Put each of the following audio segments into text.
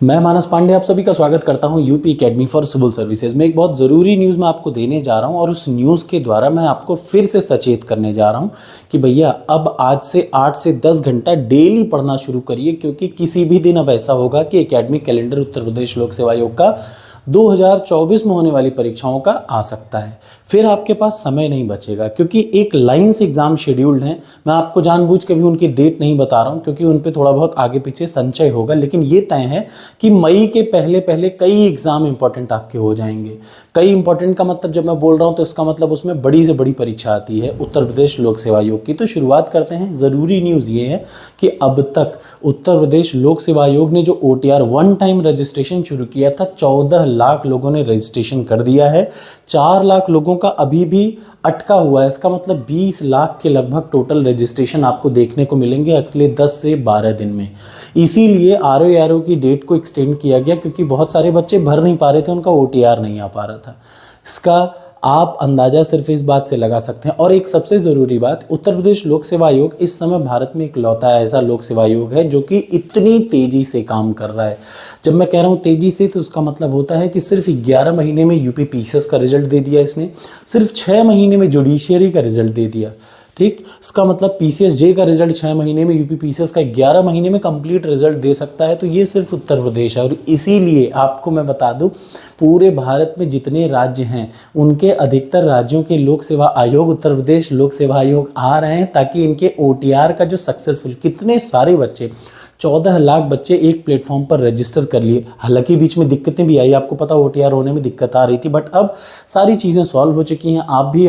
मैं मानस पांडे आप सभी का स्वागत करता हूं UP academy for civil services में। एक बहुत ज़रूरी न्यूज़ मैं आपको देने जा रहा हूं और उस न्यूज़ के द्वारा मैं आपको फिर से सचेत करने जा रहा हूं कि भैया अब आज से 8 से 10 घंटा डेली पढ़ना शुरू करिए, क्योंकि किसी भी दिन अब ऐसा होगा कि एकेडमिक कैलेंडर उत्तर प्रदेश लोक सेवा आयोग का 2024 में होने वाली परीक्षाओं का आ सकता है। फिर आपके पास समय नहीं बचेगा, क्योंकि एक लाइन से एग्जाम शेड्यूल्ड हैं। मैं आपको जानबूझ के भी उनकी डेट नहीं बता रहा हूं, क्योंकि उन पे थोड़ा बहुत आगे पीछे संचय होगा, लेकिन ये तय है कि मई के पहले पहले कई एग्जाम इंपॉर्टेंट आपके हो जाएंगे। कई इंपॉर्टेंट का मतलब जब मैं बोल रहा हूं तो इसका मतलब उसमें बड़ी से बड़ी परीक्षा आती है उत्तर प्रदेश लोक सेवा आयोग की। तो शुरुआत करते हैं। ज़रूरी न्यूज़ ये है कि अब तक उत्तर प्रदेश लोक सेवा आयोग ने जो OTR वन टाइम रजिस्ट्रेशन शुरू किया था, 14 लाख लोगों ने रजिस्ट्रेशन कर दिया है। 4 लाख लोगों का अभी भी अटका हुआ है। इसका मतलब 20 लाख के लगभग टोटल रजिस्ट्रेशन आपको देखने को मिलेंगे अगले 10 से 12 दिन में। इसीलिए RO की डेट को एक्सटेंड किया गया, क्योंकि बहुत सारे बच्चे भर नहीं पा रहे थे, उनका OTR नहीं आ पा रहा था। इसका आप अंदाजा सिर्फ इस बात से लगा सकते हैं। और एक सबसे ज़रूरी बात, उत्तर प्रदेश लोक सेवा आयोग इस समय भारत में इकलौता ऐसा लोक सेवा आयोग है जो कि इतनी तेज़ी से काम कर रहा है। जब मैं कह रहा हूँ तेज़ी से, तो उसका मतलब होता है कि सिर्फ 11 महीने में UP PCS का रिजल्ट दे दिया इसने, सिर्फ 6 महीने में जुडिशियरी का रिजल्ट दे दिया। ठीक, इसका मतलब PCSJ का रिजल्ट 6 महीने में, UP PCS का 11 महीने में कंप्लीट रिजल्ट दे सकता है। तो ये सिर्फ उत्तर प्रदेश है। और इसीलिए आपको मैं बता दूं, पूरे भारत में जितने राज्य हैं उनके अधिकतर राज्यों के लोक सेवा आयोग उत्तर प्रदेश लोक सेवा आयोग आ रहे हैं, ताकि इनके OTR का जो सक्सेसफुल, कितने सारे बच्चे 14 लाख बच्चे एक प्लेटफॉर्म पर रजिस्टर कर लिए। हालांकि बीच में दिक्कतें भी आई, आपको पता OTR होने में दिक्कत आ रही थी, बट अब सारी चीज़ें सॉल्व हो चुकी हैं। आप भी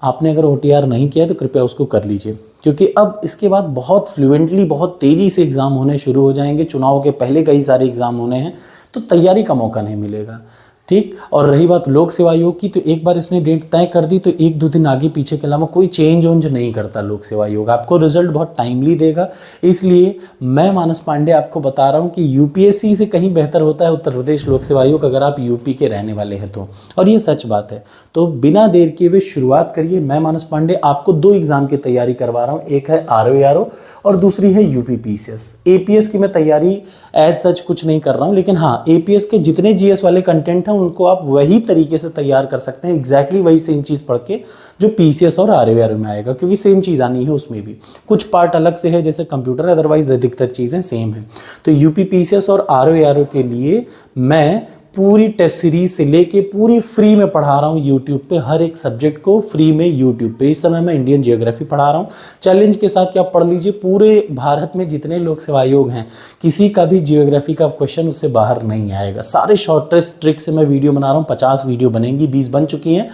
आपने अगर OTR नहीं किया तो कृपया उसको कर लीजिए, क्योंकि अब इसके बाद बहुत फ्लुएंटली, बहुत तेज़ी से एग्ज़ाम होने शुरू हो जाएंगे। चुनाव के पहले कई सारे एग्ज़ाम होने हैं, तो तैयारी का मौका नहीं मिलेगा। ठीक, और रही बात लोक सेवा आयोग की, तो एक बार इसने डेट तय कर दी तो 1-2 दिन आगे पीछे के अलावा कोई चेंज वेंज नहीं करता लोक सेवा आयोग। आपको रिजल्ट बहुत टाइमली देगा। इसलिए मैं मानस पांडे आपको बता रहा हूं कि UPSC से कहीं बेहतर होता है उत्तर प्रदेश लोक सेवा आयोग, अगर आप UP के रहने वाले हैं तो। और ये सच बात है। तो बिना देर किए हुए शुरुआत करिए। मैं मानस पांडे आपको 2 एग्जाम की तैयारी करवा रहा हूँ, एक है RO और दूसरी है UP PCS। APS की मैं तैयारी एज सच कुछ नहीं कर रहा हूँ, लेकिन हाँ, APS के जितने GS वाले कंटेंट हैं उनको आप वही तरीके से तैयार कर सकते हैं, एग्जैक्टली वही सेम चीज़ पढ़ के जो PCS और RO में आएगा, क्योंकि सेम चीज़ आनी है। उसमें भी कुछ पार्ट अलग से है जैसे कंप्यूटर, अदरवाइज अधिकतर चीज़ें सेम है। तो UP PCS और RO के लिए मैं पूरी टेस्ट सीरीज से लेके पूरी फ्री में पढ़ा रहा हूँ यूट्यूब पे, हर एक सब्जेक्ट को फ्री में यूट्यूब पे। इस समय मैं इंडियन जियोग्राफी पढ़ा रहा हूँ चैलेंज के साथ कि आप पढ़ लीजिए। पूरे भारत में जितने लोक सेवा आयोग हैं, किसी का भी जियोग्राफी का क्वेश्चन उससे बाहर नहीं आएगा। सारे शॉर्टेस्ट ट्रिक से मैं वीडियो बना रहा हूँ। 50 वीडियो बनेंगी, 20 बन चुकी हैं।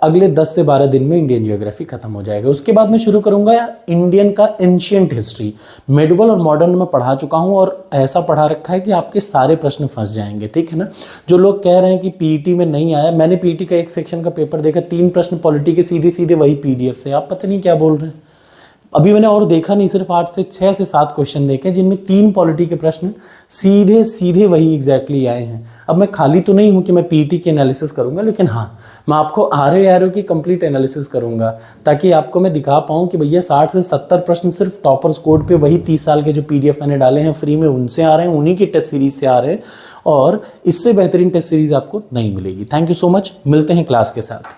अगले 10 से 12 दिन में इंडियन जियोग्राफी खत्म हो जाएगा। उसके बाद मैं शुरू करूंगा इंडियन का एंशिएंट हिस्ट्री। मेडिवल और मॉडर्न में पढ़ा चुका हूं, और ऐसा पढ़ा रखा है कि आपके सारे प्रश्न फंस जाएंगे। ठीक है ना। जो लोग कह रहे हैं कि PET में नहीं आया, मैंने PET का एक सेक्शन का पेपर देखा, 3 प्रश्न पॉलिटी के सीधे सीधे वही PDF से। आप पता नहीं क्या बोल रहे हैं। अभी मैंने और देखा नहीं, सिर्फ 6 से 7 क्वेश्चन देखे, जिनमें 3 पॉलिटी के प्रश्न सीधे सीधे वही एग्जैक्टली आए हैं। अब मैं खाली तो नहीं हूं कि मैं PET की एनालिसिस करूंगा, लेकिन हाँ, मैं आपको RO की कंप्लीट एनालिसिस करूंगा, ताकि आपको मैं दिखा पाऊं कि भैया 60 से 70 प्रश्न सिर्फ टॉपर्स कोड पे, वही 30 साल के जो PDF मैंने डाले हैं फ्री में, उनसे आ रहे हैं, उन्हीं की टेस्ट सीरीज से आ रहे हैं, और इससे बेहतरीन टेस्ट सीरीज आपको नहीं मिलेगी। Thank you so much. मिलते हैं क्लास के साथ।